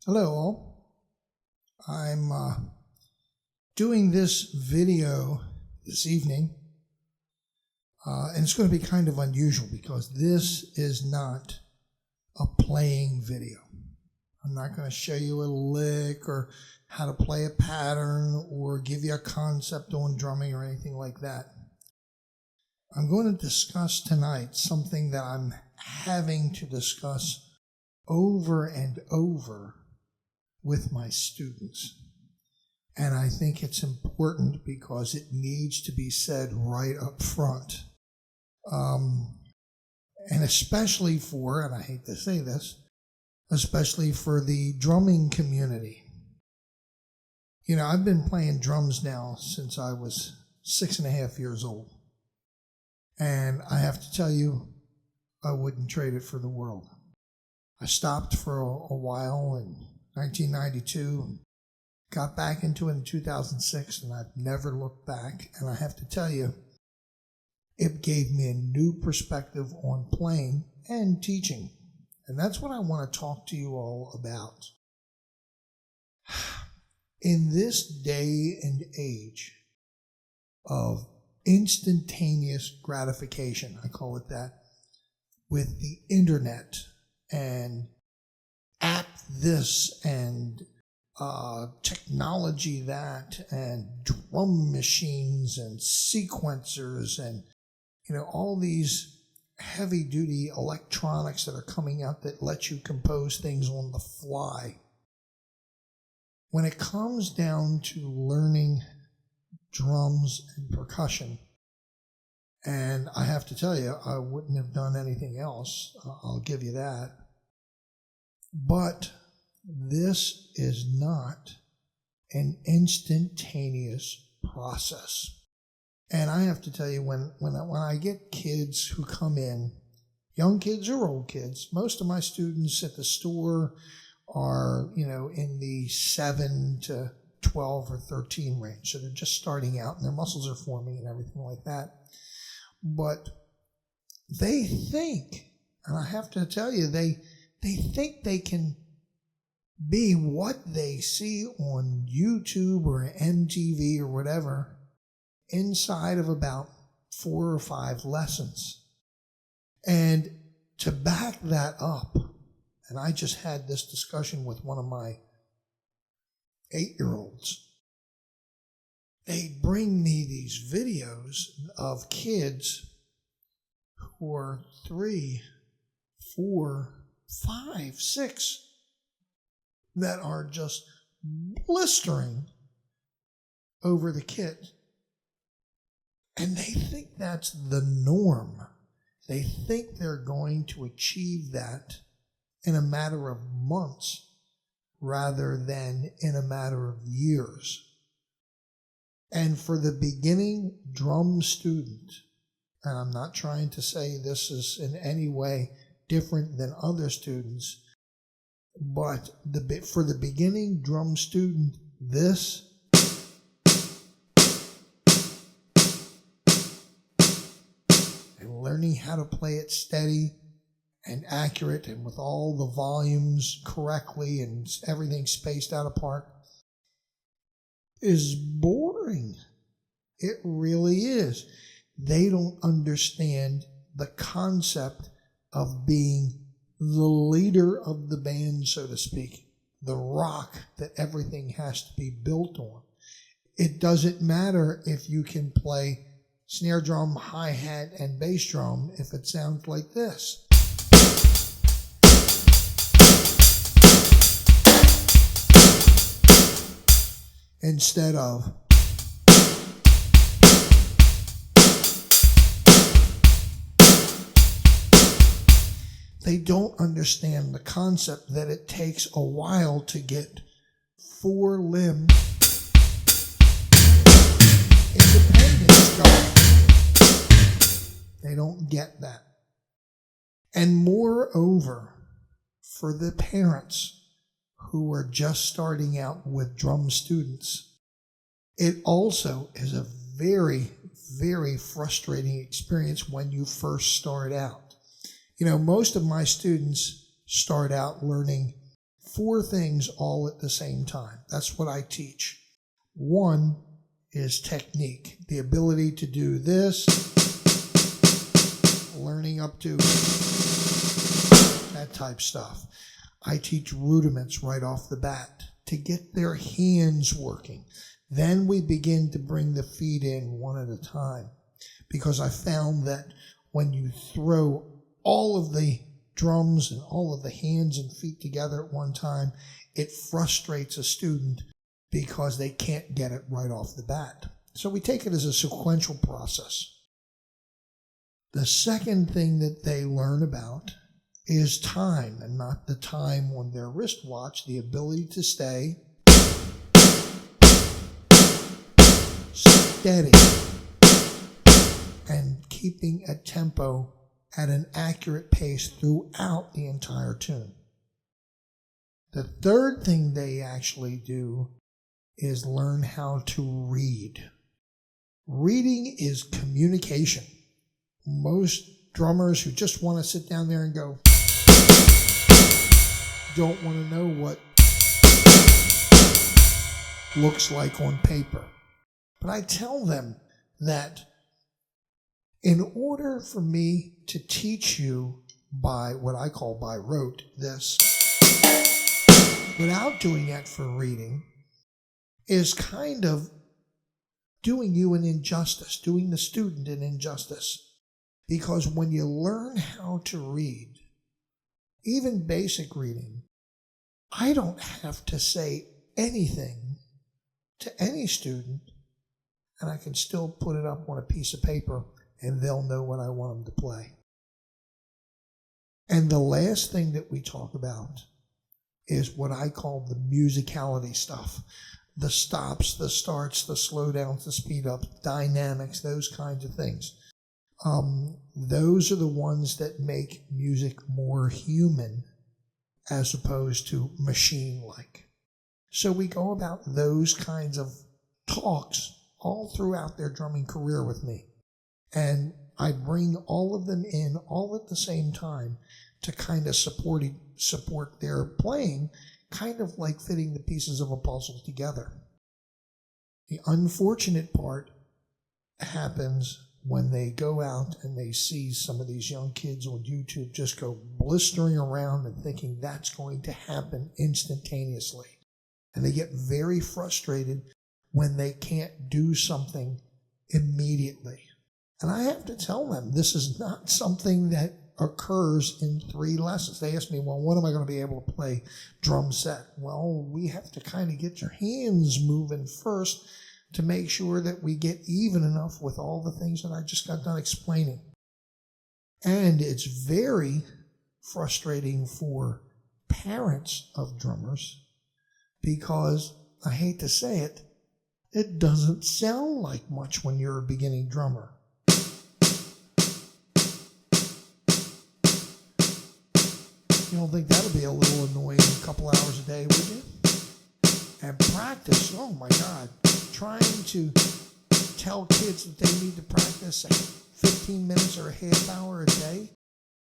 Hello all. I'm doing this video this evening, and it's going to be kind of unusual because this is not a playing video. I'm not going to show you a lick or how to play a pattern or give you a concept on drumming or anything like that. I'm going to discuss tonight something that I'm having to discuss over and over with my students. And I think it's important because it needs to be said right up front. And especially for, and I hate to say this, especially for the drumming community. You know, I've been playing drums now since I was 6.5 years old. And I have to tell you, I wouldn't trade it for the world. I stopped for a while in 1992, got back into it in 2006, and I've never looked back. And I have to tell you, it gave me a new perspective on playing and teaching. And that's what I want to talk to you all about. In this day and age of instantaneous gratification, I call it that, with the internet and app this and technology that and drum machines and sequencers and all these heavy duty electronics that are coming out that let you compose things on the fly. When it comes down to learning drums and percussion, and I have to tell you, I wouldn't have done anything else, I'll give you that. But this is not an instantaneous process. And I have to tell you, when I get kids who come in, young kids or old kids, most of my students at the store are, in the 7 to 12 or 13 range. So they're just starting out and their muscles are forming and everything like that. But they think, and I have to tell you, they think they can be what they see on YouTube or MTV or whatever inside of about 4 or 5 lessons. And to back that up, and I just had this discussion with one of my 8-year-olds. They bring me these videos of kids who are 3, 4, 5, 6 that are just blistering over the kit. And they think that's the norm. They think they're going to achieve that in a matter of months rather than in a matter of years. And for the beginning drum student, and I'm not trying to say this is in any way different than other students, but for the beginning drum student, this and learning how to play it steady and accurate and with all the volumes correctly and everything spaced out apart is boring. It really is. They don't understand the concept of being the leader of the band, so to speak, the rock that everything has to be built on. It doesn't matter if you can play snare drum, hi-hat, and bass drum if it sounds like this. Instead of they don't understand the concept that it takes a while to get 4 limb independence going. They don't get that. And moreover, for the parents who are just starting out with drum students, it also is a very, very frustrating experience when you first start out. Most of my students start out learning 4 things all at the same time. That's what I teach. 1 is technique, the ability to do this, learning up to that type stuff. I teach rudiments right off the bat to get their hands working. Then we begin to bring the feet in one at a time, because I found that when you throw all of the drums and all of the hands and feet together at one time, it frustrates a student because they can't get it right off the bat. So we take it as a sequential process. The second thing that they learn about is time, and not the time on their wristwatch, the ability to stay steady and keeping a tempo at an accurate pace throughout the entire tune. The third thing they actually do is learn how to read. Reading is communication. Most drummers who just want to sit down there and go don't want to know what looks like on paper. But I tell them that in order for me to teach you by what I call by rote this, without doing that for reading, is kind of doing you an injustice, doing the student an injustice. Because when you learn how to read, even basic reading, I don't have to say anything to any student, and I can still put it up on a piece of paper and they'll know what I want them to play. And the last thing that we talk about is what I call the musicality stuff. The stops, the starts, the slowdowns, the speed ups, dynamics, those kinds of things. Those are the ones that make music more human as opposed to machine-like. So we go about those kinds of talks all throughout their drumming career with me. And I bring all of them in all at the same time to kind of support their playing, kind of like fitting the pieces of a puzzle together. The unfortunate part happens when they go out and they see some of these young kids on YouTube just go blistering around and thinking that's going to happen instantaneously. And they get very frustrated when they can't do something immediately. And I have to tell them, this is not something that occurs in 3 lessons. They ask me, well, when am I going to be able to play drum set? Well, we have to kind of get your hands moving first to make sure that we get even enough with all the things that I just got done explaining. And it's very frustrating for parents of drummers because, I hate to say it, it doesn't sound like much when you're a beginning drummer. You don't think that'll be a little annoying a couple hours a day, would you? And practice, oh my God. Trying to tell kids that they need to practice 15 minutes or a half hour a day.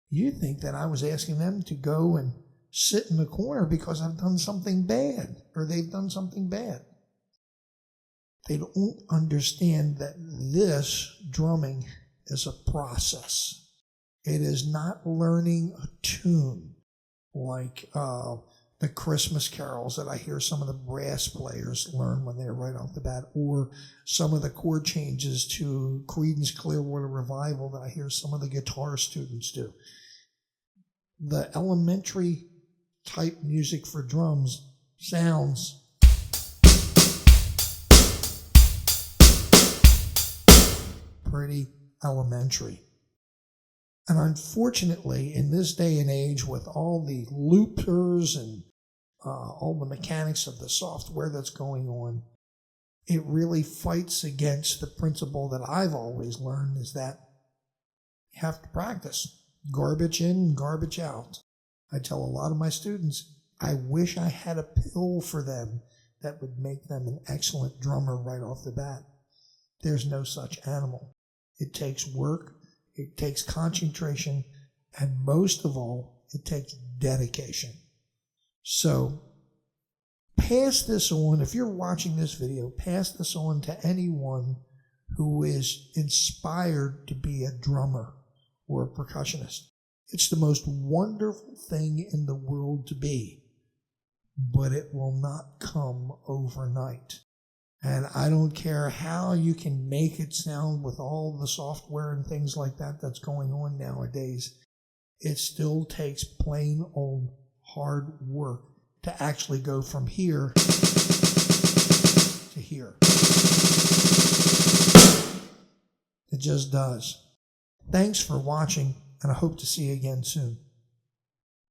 You think that I was asking them to go and sit in the corner because I've done something bad or they've done something bad. They don't understand that this drumming is a process. It is not learning a tune like the Christmas carols that I hear some of the brass players learn when they're right off the bat, or some of the chord changes to Creedence Clearwater Revival that I hear some of the guitar students do. The elementary type music for drums sounds pretty elementary. And unfortunately, in this day and age, with all the loopers and all the mechanics of the software that's going on, it really fights against the principle that I've always learned, is that you have to practice. Garbage in, garbage out. I tell a lot of my students, I wish I had a pill for them that would make them an excellent drummer right off the bat. There's no such animal. It takes work, it takes concentration, and most of all, it takes dedication. So pass this on. If you're watching this video, pass this on to anyone who is inspired to be a drummer or a percussionist. It's the most wonderful thing in the world to be, but it will not come overnight. And I don't care how you can make it sound with all the software and things like that that's going on nowadays. It still takes plain old hard work to actually go from here to here. It just does. Thanks for watching, and I hope to see you again soon.